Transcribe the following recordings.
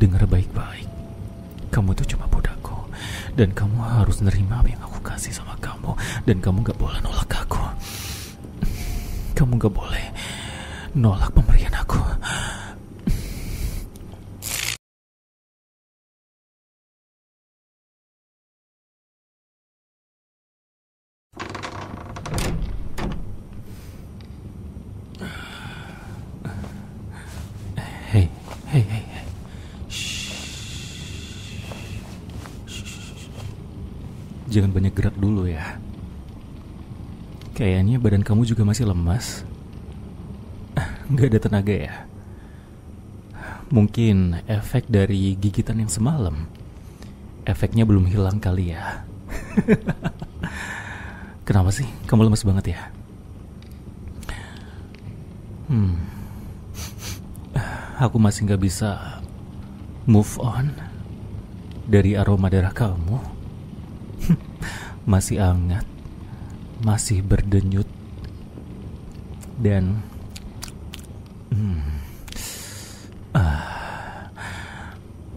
Dengar baik-baik. Kamu itu cuma budakku. Dan kamu harus nerima apa yang aku kasih sama kamu. Dan kamu gak boleh nolak aku. Kamu gak boleh nolak pemberian aku. Hei. Jangan banyak gerak dulu ya. Kayaknya badan kamu juga masih lemas. Gak ada tenaga ya. Mungkin efek dari gigitan yang semalam. Efeknya belum hilang kali ya. Kenapa sih kamu lemas banget ya? Aku masih gak bisa move on dari aroma darah kamu. Masih hangat, masih berdenyut, dan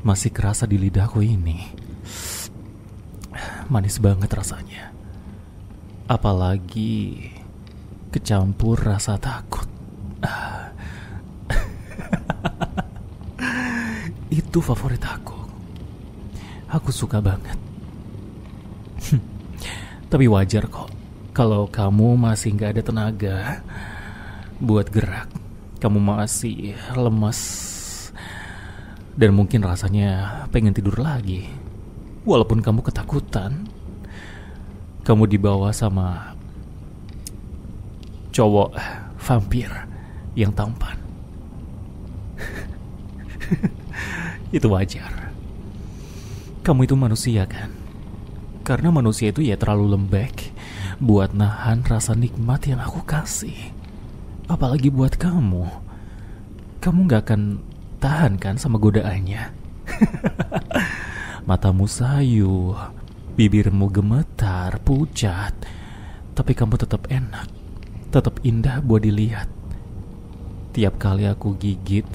masih kerasa di lidahku ini. Manis banget rasanya. Apalagi kecampur rasa takut. Itu favorit aku. Aku suka banget. Tapi wajar kok kalau kamu masih gak ada tenaga buat gerak. Kamu masih lemas. Dan mungkin rasanya pengen tidur lagi. Walaupun kamu ketakutan. Kamu dibawa sama cowok vampir yang tampan. Itu wajar. Kamu itu manusia kan? Karena manusia itu ya terlalu lembek buat nahan rasa nikmat yang aku kasih. Apalagi buat kamu. Kamu gak akan tahan kan sama godaannya. Matamu sayu, bibirmu gemetar, pucat, tapi kamu tetap enak, tetap indah buat dilihat. Tiap kali aku gigit,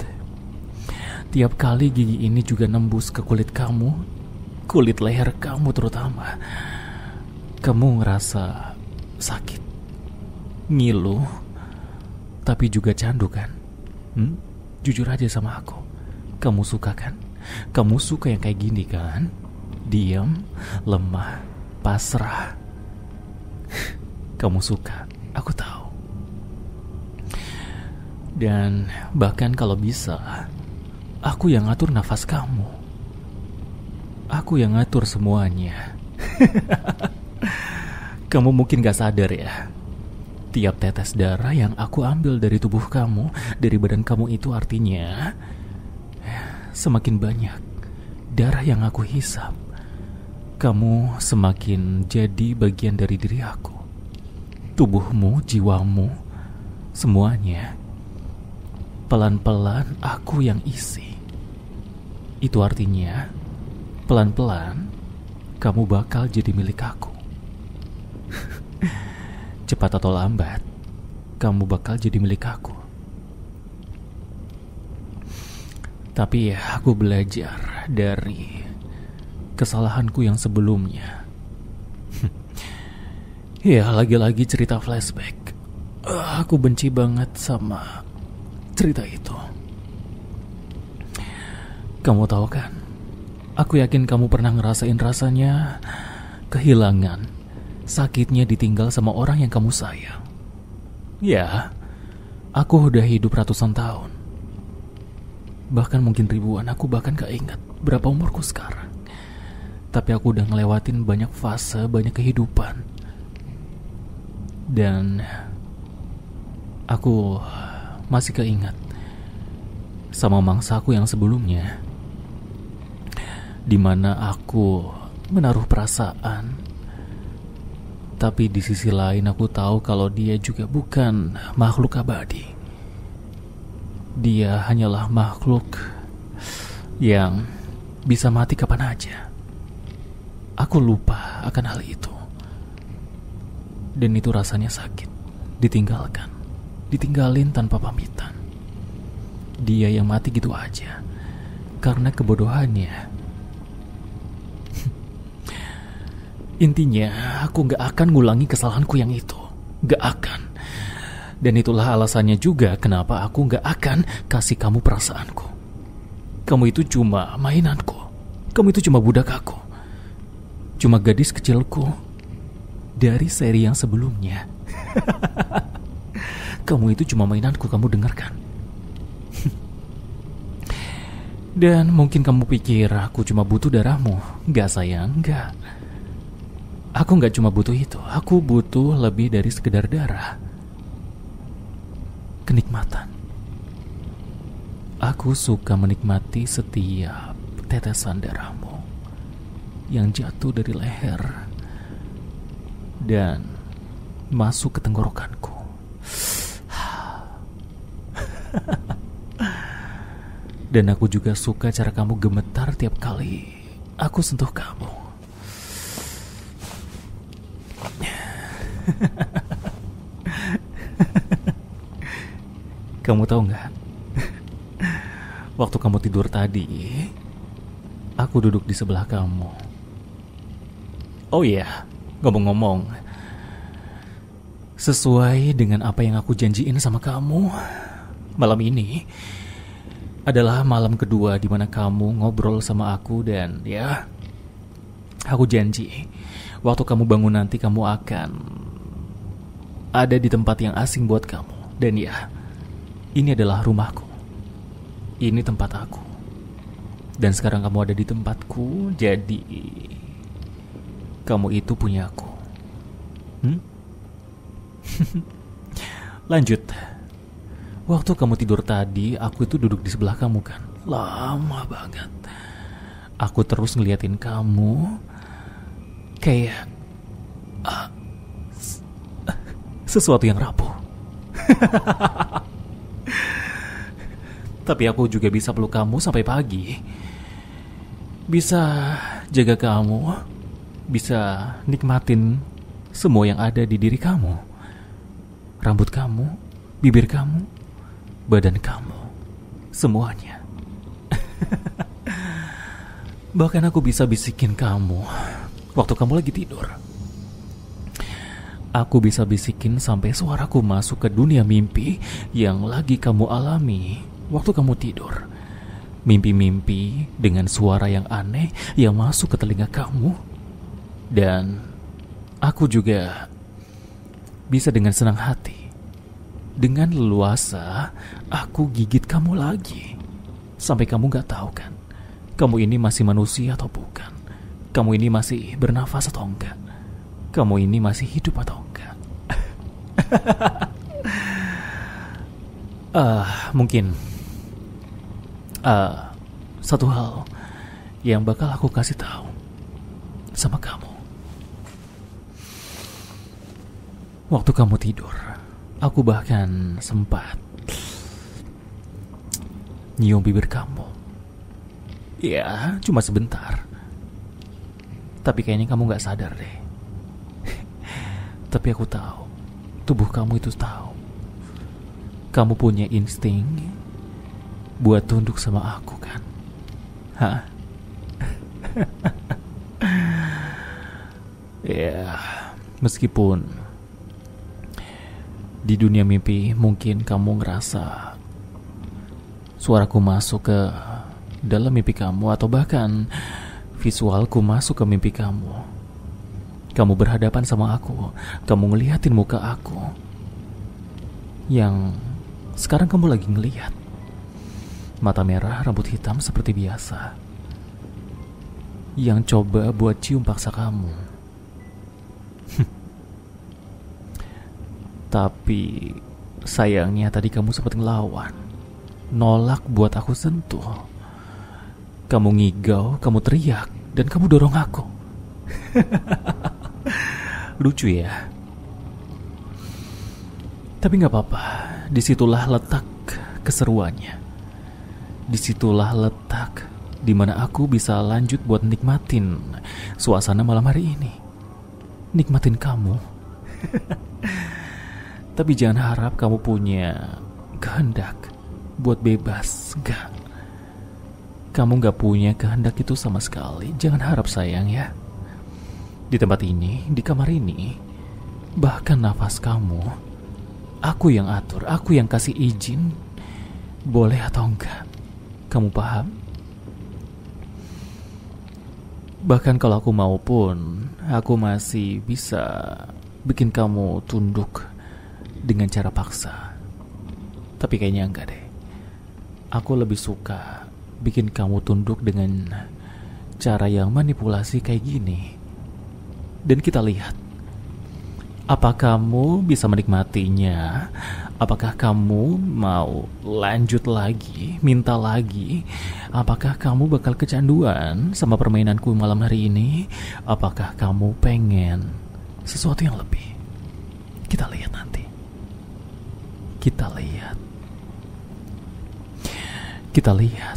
tiap kali gigi ini juga nembus ke kulit kamu, kulit leher kamu terutama. Kamu ngerasa sakit, ngilu, tapi juga candu kan? Jujur aja sama aku. Kamu suka kan? Kamu suka yang kayak gini kan? Diam, lemah, pasrah. Kamu suka, aku tahu. Dan bahkan kalau bisa, aku yang ngatur nafas kamu. Aku yang ngatur semuanya. Kamu mungkin gak sadar ya. Tiap tetes darah yang aku ambil dari tubuh kamu, dari badan kamu itu artinya semakin banyak darah yang aku hisap, kamu semakin jadi bagian dari diri aku. Tubuhmu, jiwamu, semuanya pelan-pelan aku yang isi. Itu artinya pelan-pelan kamu bakal jadi milik aku. Cepat atau lambat kamu bakal jadi milik aku. Tapi ya, aku belajar dari kesalahanku yang sebelumnya. Ya, lagi-lagi cerita flashback. Aku benci banget sama cerita itu. Kamu tahu kan? Aku yakin kamu pernah ngerasain rasanya kehilangan, sakitnya ditinggal sama orang yang kamu sayang. Ya, aku udah hidup ratusan tahun. Bahkan mungkin ribuan, aku bahkan gak ingat berapa umurku sekarang. Tapi aku udah ngelewatin banyak fase, banyak kehidupan. Dan aku masih keinget sama mangsaku yang sebelumnya, dimana aku menaruh perasaan. Tapi di sisi lain aku tahu kalau dia juga bukan makhluk abadi. Dia hanyalah makhluk yang bisa mati kapan aja. Aku lupa akan hal itu. Dan itu rasanya sakit. Ditinggalkan. Ditinggalin tanpa pamitan. Dia yang mati gitu aja. karena kebodohannya. Intinya, aku gak akan ngulangi kesalahanku yang itu. Gak akan. Dan itulah alasannya juga kenapa aku gak akan kasih kamu perasaanku. Kamu itu cuma mainanku. Kamu itu cuma budak aku. Cuma gadis kecilku dari seri yang sebelumnya. Kamu itu cuma mainanku, kamu dengarkan. Dan mungkin kamu pikir aku cuma butuh darahmu. Gak sayang, gak. Aku gak cuma butuh itu. Aku butuh lebih dari sekedar darah. Kenikmatan. Aku suka menikmati setiap tetesan darahmu yang jatuh dari leher dan masuk ke tenggorokanku. Dan aku juga suka cara kamu gemetar tiap kali aku sentuh kamu. Kamu tahu nggak? Waktu kamu tidur tadi, aku duduk di sebelah kamu. Oh iya, ngomong-ngomong, sesuai dengan apa yang aku janjiin sama kamu, malam ini adalah malam kedua di mana kamu ngobrol sama aku dan ya, aku janji waktu kamu bangun nanti kamu akan ada di tempat yang asing buat kamu. Dan ya, ini adalah rumahku. Ini tempat aku. Dan sekarang kamu ada di tempatku, jadi kamu itu punya aku. Lanjut. Waktu kamu tidur tadi, aku itu duduk di sebelah kamu kan. Lama banget. Aku terus ngeliatin kamu kayak sesuatu yang rapuh. Tapi aku juga bisa peluk kamu sampai pagi. Bisa jaga kamu. Bisa nikmatin semua yang ada di diri kamu. Rambut kamu, bibir kamu, badan kamu, semuanya. Bahkan aku bisa bisikin kamu waktu kamu lagi tidur. Aku bisa bisikin sampai suaraku masuk ke dunia mimpi yang lagi kamu alami waktu kamu tidur. Mimpi-mimpi dengan suara yang aneh yang masuk ke telinga kamu. Dan aku juga bisa dengan senang hati, dengan leluasa, aku gigit kamu lagi. Sampai kamu gak tahu kan, kamu ini masih manusia atau bukan. Kamu ini masih bernafas atau enggak. Kamu ini masih hidup atau enggak. Mungkin satu hal yang bakal aku kasih tahu sama kamu. Waktu kamu tidur, aku bahkan sempat nyium bibir kamu. Ya, cuma sebentar. Tapi kayaknya kamu gak sadar deh. Tapi aku tahu, tubuh kamu itu tahu. Kamu punya insting buat tunduk sama aku kan? Hah? Ya, meskipun di dunia mimpi mungkin kamu ngerasa suaraku masuk ke dalam mimpi kamu, atau bahkan visualku masuk ke mimpi kamu. Kamu berhadapan sama aku, kamu ngeliatin muka aku yang sekarang kamu lagi ngeliat. Mata merah, rambut hitam seperti biasa, yang coba buat cium paksa kamu. Tapi sayangnya tadi kamu sempat ngelawan, nolak buat aku sentuh. Kamu ngigau, kamu teriak, dan kamu dorong aku. Lucu ya. Tapi gak apa-apa. Disitulah letak keseruannya. Disitulah letak dimana aku bisa lanjut buat nikmatin suasana malam hari ini. Nikmatin kamu. Tapi jangan harap kamu punya kehendak buat bebas. Enggak. Kamu gak punya kehendak itu sama sekali. Jangan harap sayang ya. Di tempat ini, di kamar ini, bahkan nafas kamu, aku yang atur, aku yang kasih izin, boleh atau enggak. Kamu paham? Bahkan kalau aku mau pun, aku masih bisa bikin kamu tunduk dengan cara paksa. Tapi kayaknya enggak deh. Aku lebih suka bikin kamu tunduk dengan cara yang manipulasi kayak gini. Dan kita lihat, apa kamu bisa menikmatinya? Apakah kamu mau lanjut lagi, minta lagi? Apakah kamu bakal kecanduan sama permainanku malam hari ini? Apakah kamu pengen sesuatu yang lebih? Kita lihat nanti. Kita lihat. Kita lihat.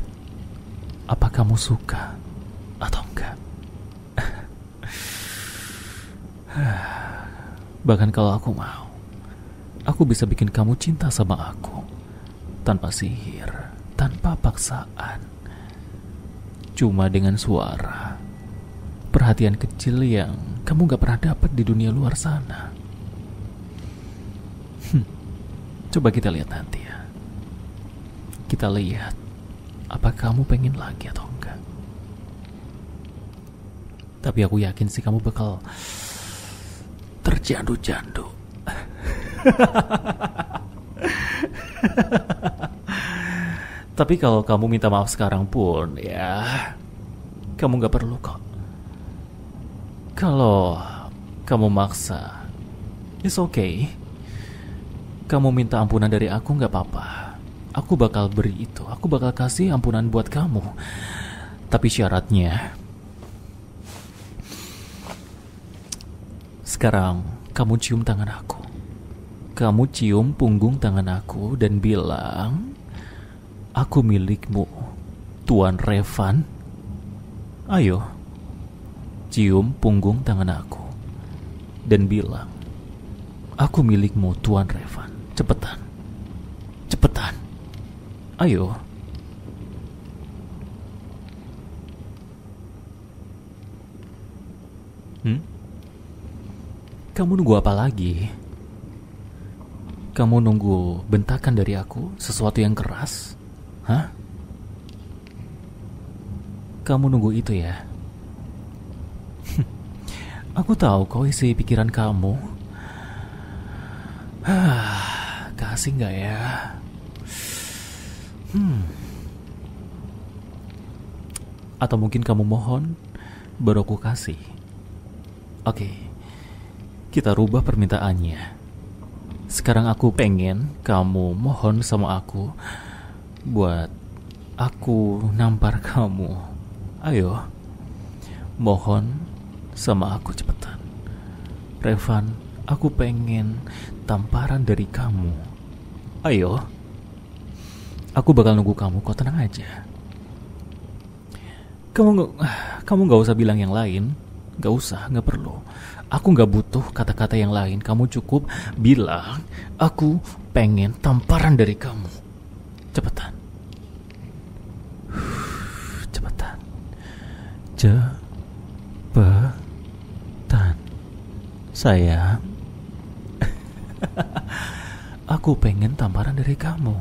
Apa kamu suka atau enggak? Bahkan kalau aku mau, aku bisa bikin kamu cinta sama aku tanpa sihir, tanpa paksaan. Cuma dengan suara, perhatian kecil yang kamu gak pernah dapat di dunia luar sana. Coba kita lihat nanti ya. Kita lihat, apa kamu pengen lagi atau enggak. Tapi aku yakin sih kamu bakal terjandu-jandu. Tapi kalau kamu minta maaf sekarang pun, ya kamu gak perlu kok. Kalau kamu maksa, it's okay. Kamu minta ampunan dari aku gak apa-apa. Aku bakal beri itu. Aku bakal kasih ampunan buat kamu. Tapi syaratnya, sekarang kamu cium tangan aku. Kamu cium punggung tangan aku dan bilang, aku milikmu, Tuan Revan. Ayo, cium punggung tangan aku dan bilang, aku milikmu, Tuan Revan. Cepetan, cepetan. Ayo. Kamu nunggu apa lagi? Kamu nunggu bentakan dari aku, sesuatu yang keras? Hah? Kamu nunggu itu ya? Aku tahu kau isi pikiran kamu. Kasih nggak ya? Atau mungkin kamu mohon, baru aku kasih. Oke, kita rubah permintaannya. Sekarang aku pengen kamu mohon sama aku buat aku nampar kamu. Ayo, mohon sama aku cepetan. Revan, aku pengen tamparan dari kamu. Ayo. Aku bakal nunggu kamu, kok tenang aja. Kamu gak usah bilang yang lain. Gak usah, gak perlu. Aku gak butuh kata-kata yang lain. Kamu cukup bilang, aku pengen tamparan dari kamu. Cepetan. Cepetan. Cepetan. Sayang. Aku pengen tamparan dari kamu.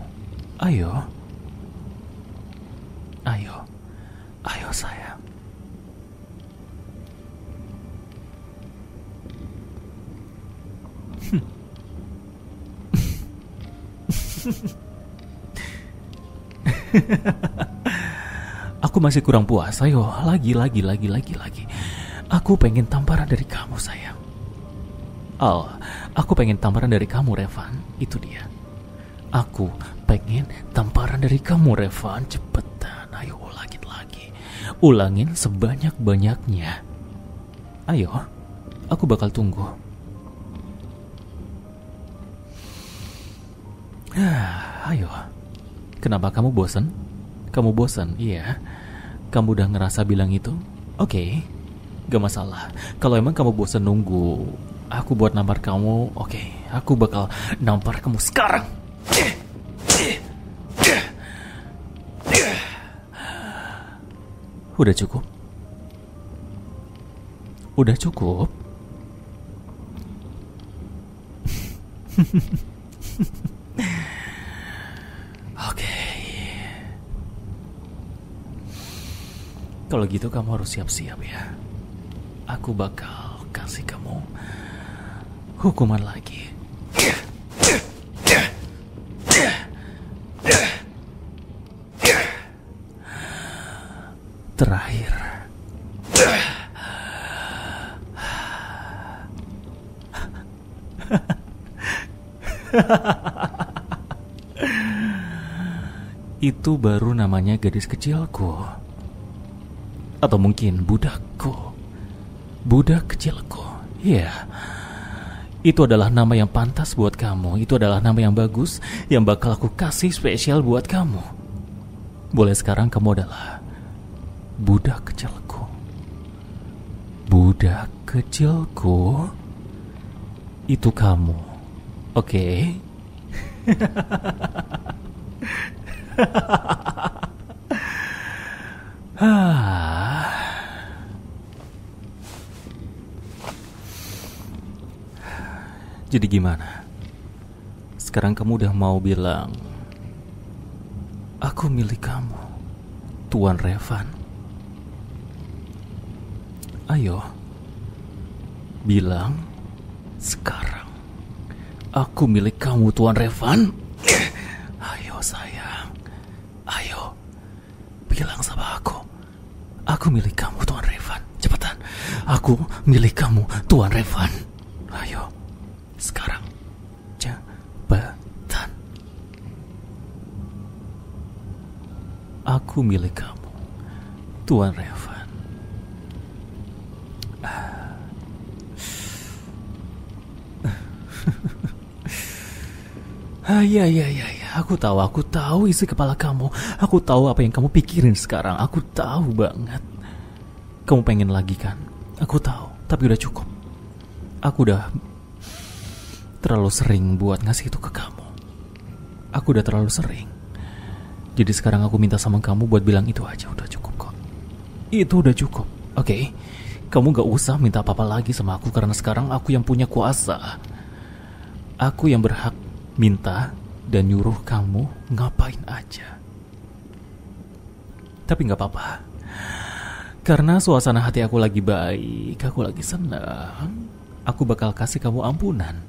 Ayo. Ayo. Ayo sayang. Aku masih kurang puas. Ayo, lagi. Aku pengen tamparan dari kamu, sayang. Oh, aku pengen tamparan dari kamu, Revan. Itu dia. Aku pengen tamparan dari kamu, Revan. Cepetan, ayo ulangin lagi. Ulangin sebanyak-banyaknya. Ayo, aku bakal tunggu. Ayo. Kenapa kamu bosan? Kamu bosan? Iya. Kamu udah ngerasa bilang itu? Oke. Gak masalah. Kalau emang kamu bosan nunggu aku buat nampar kamu, oke. Aku bakal nampar kamu sekarang. Udah cukup? Udah cukup? Oke. Kalau gitu kamu harus siap-siap ya. Aku bakal kasih kamu hukuman lagi. Terakhir. Itu baru namanya gadis kecilku. Atau mungkin budakku. Budak kecilku. Iya. Itu adalah nama yang pantas buat kamu. Itu adalah nama yang bagus, yang bakal aku kasih spesial buat kamu. Boleh sekarang kamu adalah budak kecilku. Budak kecilku. Itu kamu. Oke? Jadi gimana? Sekarang kamu udah mau bilang aku milik kamu, Tuan Revan? Ayo, bilang sekarang aku milik kamu, Tuan Revan. Ayo sayang, ayo bilang sama aku milik kamu, Tuan Revan. Cepetan, aku milik kamu, Tuan Revan. Ayo, sekarang cepetan. Aku milik kamu, Tuan Revan. Ya. Aku tahu isi kepala kamu. Aku tahu apa yang kamu pikirin sekarang. Aku tahu banget. Kamu pengen lagi kan? Aku tahu, tapi udah cukup. Aku udah terlalu sering buat ngasih itu ke kamu. Aku udah terlalu sering. Jadi sekarang aku minta sama kamu buat bilang itu aja. Udah cukup kok. Itu udah cukup, oke? Kamu gak usah minta apa-apa lagi sama aku, karena sekarang aku yang punya kuasa. Aku yang berhak minta dan nyuruh kamu ngapain aja. Tapi gak apa-apa, karena suasana hati aku lagi baik, aku lagi senang. Aku bakal kasih kamu ampunan.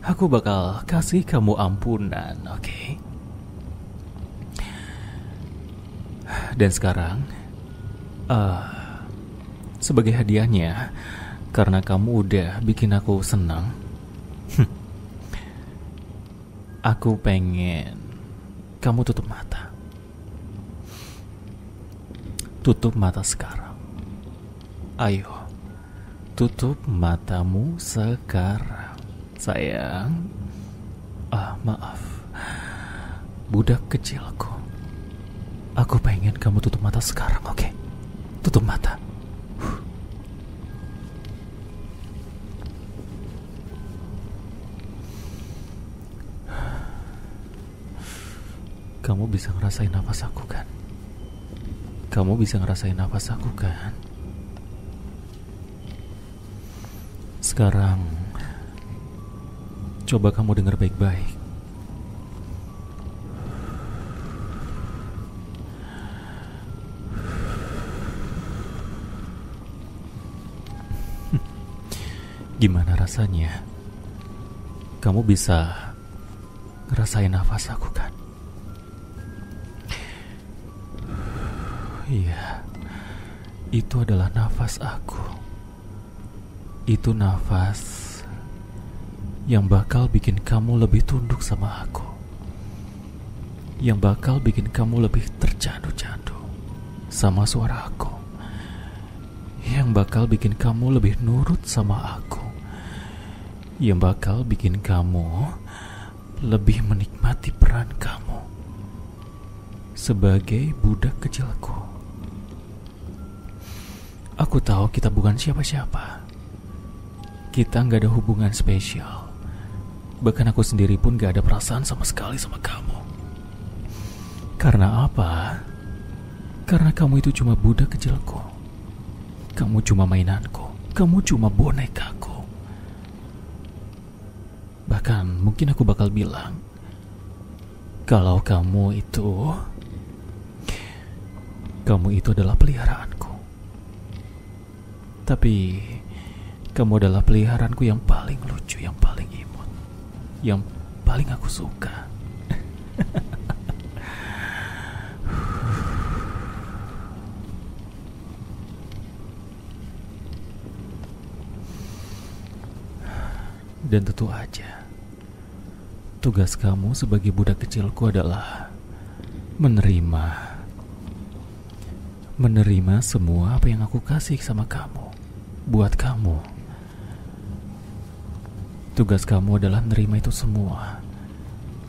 Aku bakal kasih kamu ampunan, oke? Dan sekarang, sebagai hadiahnya, karena kamu udah bikin aku senang, aku pengen kamu tutup mata. Tutup mata sekarang. Ayo, tutup matamu sekarang, sayang. Maaf, budak kecilku. Aku pengen kamu tutup mata sekarang, oke? Tutup mata. Kamu bisa ngerasain nafas aku kan? Kamu bisa ngerasain nafas aku kan? Sekarang, coba kamu dengar baik-baik. Gimana rasanya? Kamu bisa ngerasain nafas aku kan? Iya, itu adalah nafas aku. Itu nafas yang bakal bikin kamu lebih tunduk sama aku. Yang bakal bikin kamu lebih tercandu-candu sama suara aku. Yang bakal bikin kamu lebih nurut sama aku. Yang bakal bikin kamu lebih menikmati peran kamu sebagai budak kecilku. Aku tahu kita bukan siapa-siapa. Kita gak ada hubungan spesial. Bahkan aku sendiri pun gak ada perasaan sama sekali sama kamu. Karena apa? Karena kamu itu cuma budak kecilku. Kamu cuma mainanku. Kamu cuma bonekaku. Bahkan mungkin aku bakal bilang kalau kamu itu adalah peliharaanku. Tapi kamu adalah peliharaanku yang paling lucu, yang paling imut, yang paling aku suka. Dan tentu aja, tugas kamu sebagai budak kecilku adalah menerima semua apa yang aku kasih sama kamu, buat kamu. Tugas kamu adalah menerima itu semua.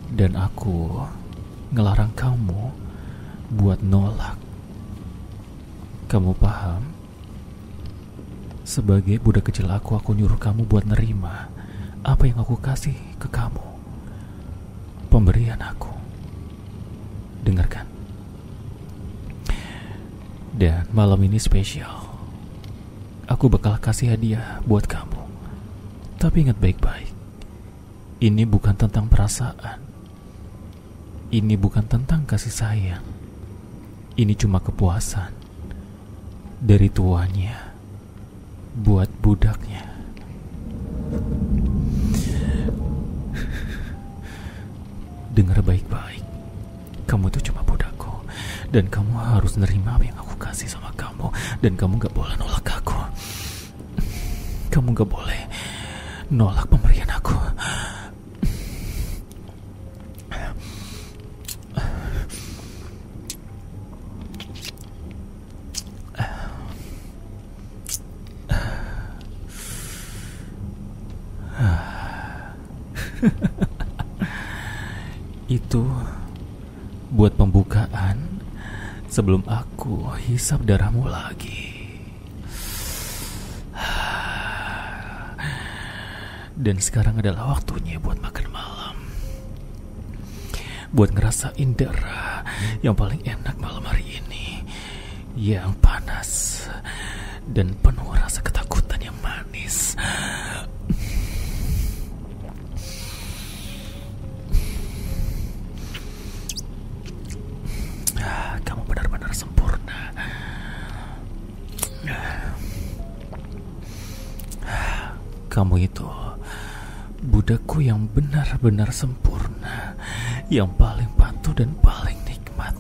Dan aku ngelarang kamu buat nolak. Kamu paham? Sebagai budak kecil aku nyuruh kamu buat nerima apa yang aku kasih ke kamu. Pemberian aku. Dengarkan. Dan malam ini spesial. Aku bakal kasih hadiah buat kamu. Tapi ingat baik-baik. Ini bukan tentang perasaan. Ini bukan tentang kasih sayang. Ini cuma kepuasan dari tuannya buat budaknya. Dengar baik-baik. Kamu itu cuma budakku. Dan kamu harus nerima apa yang aku kasih sama kamu. Dan kamu gak boleh nolak aku. Kamu gak boleh nolak pemberian aku. Itu buat pembukaan sebelum aku hisap darahmu lagi. Dan sekarang adalah waktunya buat makan malam. Buat ngerasain darah yang paling enak malam hari ini. Yang panas dan penuh rasa ketakutan yang manis. Kamu benar-benar sempurna. Kamu itu budakku yang benar-benar sempurna, yang paling patuh dan paling nikmat.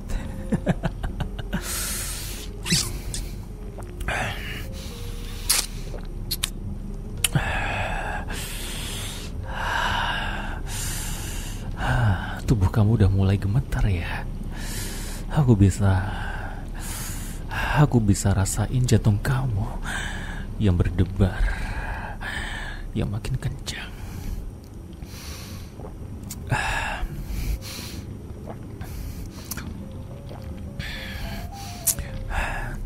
Tubuh kamu udah mulai gemetar ya. Aku bisa rasain jantung kamu yang berdebar, yang makin kencang.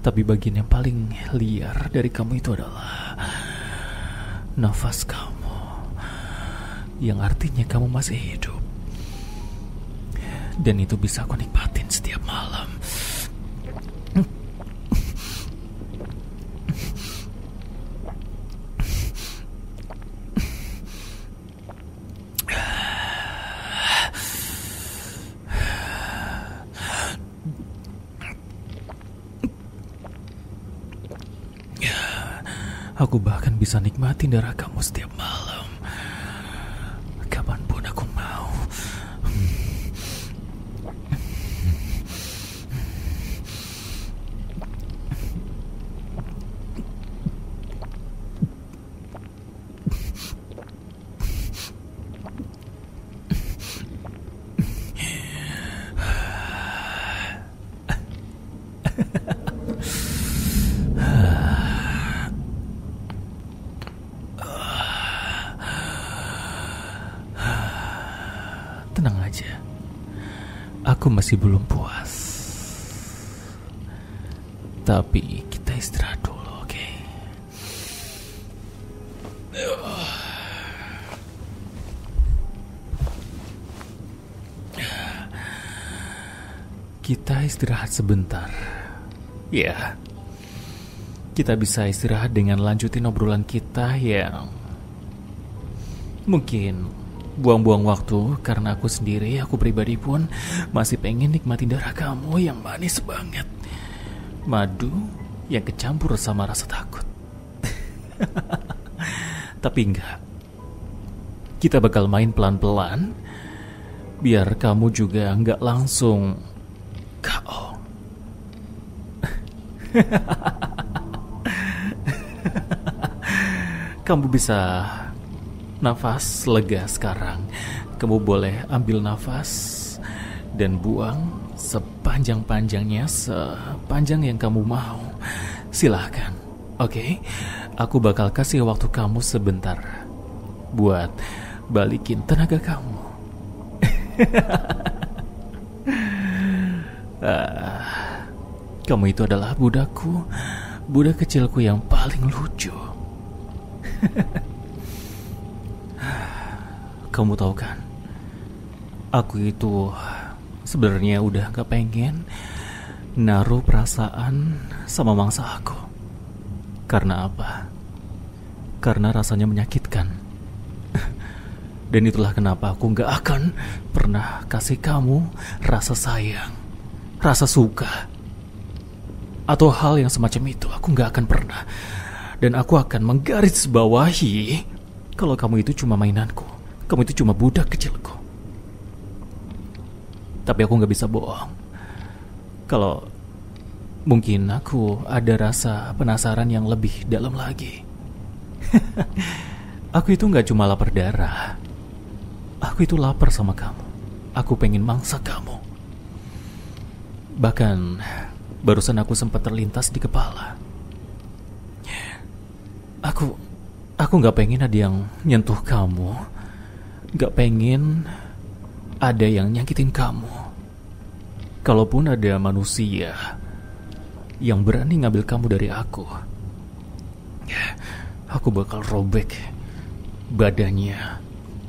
Tapi bagian yang paling liar dari kamu itu adalah nafas kamu, yang artinya kamu masih hidup. Dan itu bisa aku nikmatin setiap malam. Aku bahkan bisa nikmatin darah kamu setiap malam, kapanpun aku mau. Tenang aja, aku masih belum puas. Tapi kita istirahat dulu, oke? Kita istirahat sebentar Ya, kita bisa istirahat dengan lanjutin obrolan kita yang mungkin buang-buang waktu karena aku sendiri, aku pribadi pun masih pengen nikmatin darah kamu yang manis banget. Madu yang kecampur sama rasa takut. Tapi enggak. Kita bakal main pelan-pelan biar kamu juga enggak langsung KO. Kamu bisa nafas lega sekarang. Kamu boleh ambil nafas dan buang sepanjang-panjangnya, sepanjang yang kamu mau. Silahkan. Oke, aku bakal kasih waktu kamu sebentar buat balikin tenaga kamu. Kamu itu adalah budakku, budak kecilku yang paling lucu. Kamu tahu kan, aku itu sebenarnya udah gak pengen naruh perasaan sama mangsa aku. Karena apa? Karena rasanya menyakitkan. Dan itulah kenapa aku gak akan pernah kasih kamu rasa sayang, rasa suka, atau hal yang semacam itu. Aku gak akan pernah. Dan aku akan menggarisbawahi kalau kamu itu cuma mainanku, kamu itu cuma budak kecilku. Tapi aku gak bisa bohong kalau mungkin aku ada rasa penasaran yang lebih dalam lagi. Aku itu gak cuma lapar darah, aku itu lapar sama kamu. Aku pengen mangsa kamu. Bahkan barusan aku sempat terlintas di kepala, Aku gak pengen ada yang nyentuh kamu, gak pengen ada yang nyakitin kamu. Kalaupun ada manusia yang berani ngambil kamu dari aku bakal robek badannya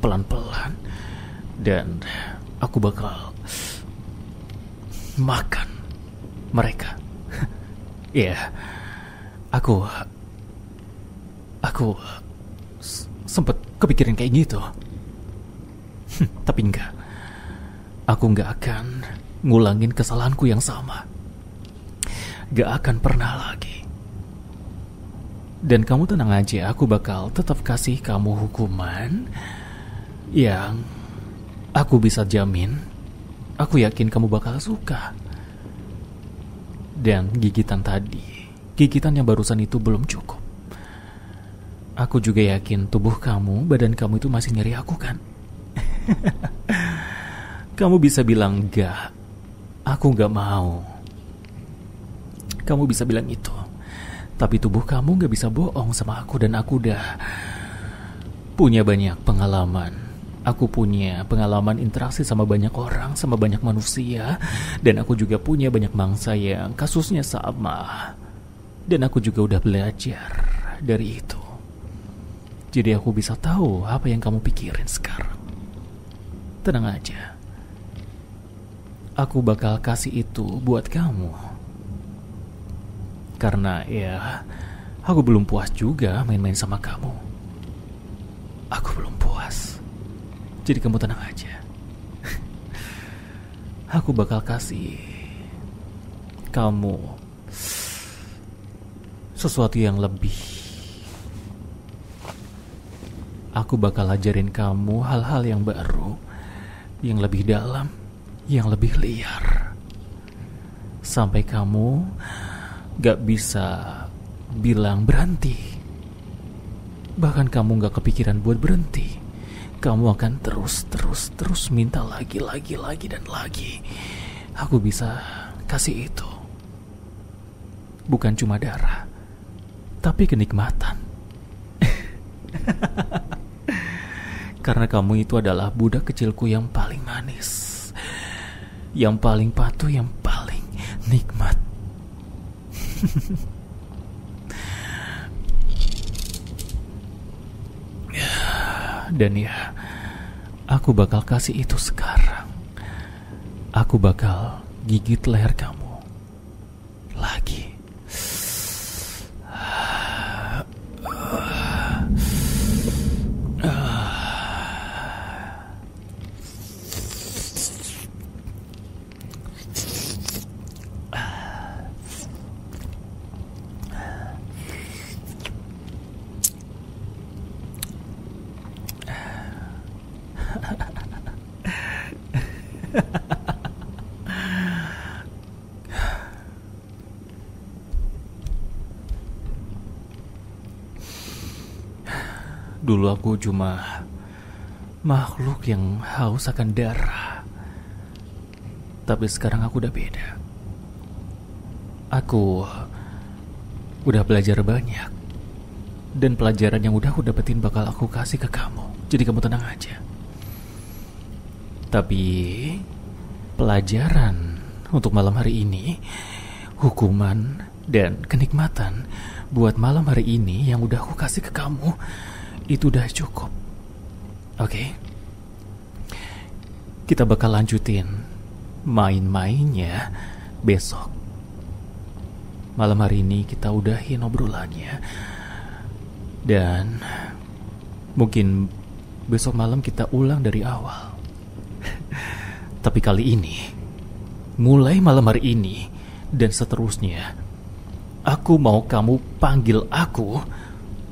pelan-pelan, dan aku bakal makan mereka. Aku sempet kepikiran kayak gitu. Tapi enggak. Aku enggak akan ngulangin kesalahanku yang sama. Gak akan pernah lagi. Dan kamu tenang aja, aku bakal tetap kasih kamu hukuman yang aku bisa jamin, aku yakin kamu bakal suka. Dan gigitan yang barusan itu belum cukup. Aku juga yakin tubuh kamu, badan kamu itu masih nyeri aku kan? Kamu bisa bilang enggak, aku enggak mau. Kamu bisa bilang itu. Tapi tubuh kamu enggak bisa bohong sama aku, dan aku udah punya banyak pengalaman. Aku punya pengalaman interaksi sama banyak orang, sama banyak manusia. Dan aku juga punya banyak mangsa yang kasusnya sama. Dan aku juga udah belajar dari itu. Jadi aku bisa tahu apa yang kamu pikirin sekarang. Tenang aja. Aku bakal kasih itu buat kamu. Karena aku belum puas juga main-main sama kamu. Aku belum puas. Jadi kamu tenang aja. Aku bakal kasih kamu sesuatu yang lebih. Aku bakal ajarin kamu hal-hal yang baru, yang lebih dalam, yang lebih liar. Sampai kamu gak bisa bilang berhenti. Bahkan kamu gak kepikiran buat berhenti. Kamu akan terus minta lagi dan lagi. Aku bisa kasih itu. Bukan cuma darah, tapi kenikmatan. Karena kamu itu adalah budak kecilku yang paling manis, yang paling patuh, yang paling nikmat. Dan aku bakal kasih itu sekarang. Aku bakal gigit leher kamu lagi Dulu aku cuma makhluk yang haus akan darah. Tapi sekarang aku udah beda. Aku udah belajar banyak. Dan pelajaran yang udah aku dapetin bakal aku kasih ke kamu. Jadi kamu tenang aja. Tapi pelajaran untuk malam hari ini, hukuman dan kenikmatan buat malam hari ini yang udah aku kasih ke kamu, itu udah cukup. Oke? Kita bakal lanjutin main-mainnya besok. Malam hari ini kita udahin obrolannya. Dan mungkin besok malam kita ulang dari awal. Tapi kali ini, mulai malam hari ini dan seterusnya, aku mau kamu panggil aku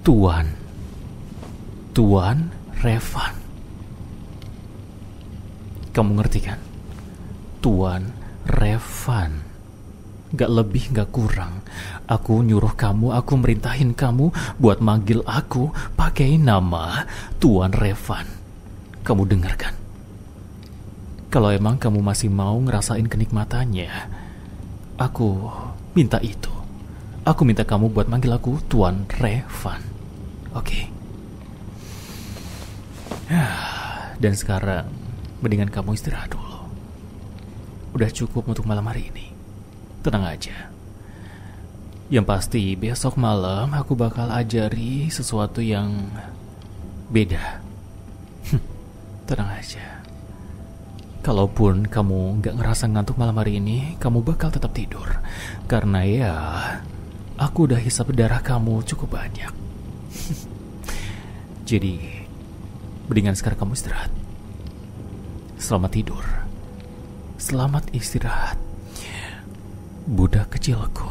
Tuan. Tuan Revan. Kamu ngerti kan? Tuan Revan. Gak lebih gak kurang. Aku nyuruh kamu, aku merintahin kamu buat manggil aku pakai nama Tuan Revan. Kamu dengar kan? Kalau emang kamu masih mau ngerasain kenikmatannya, aku minta itu. Aku minta kamu buat manggil aku Tuan Revan. Oke? Dan sekarang mendingan kamu istirahat dulu. Udah cukup untuk malam hari ini. Tenang aja. Yang pasti besok malam aku bakal ajari sesuatu yang beda. Tenang aja. Kalaupun kamu gak ngerasa ngantuk malam hari ini, kamu bakal tetap tidur. Karena ya, aku udah hisap darah kamu cukup banyak. Jadi, mendingan sekarang kamu istirahat. Selamat tidur. Selamat istirahat, budak kecilku.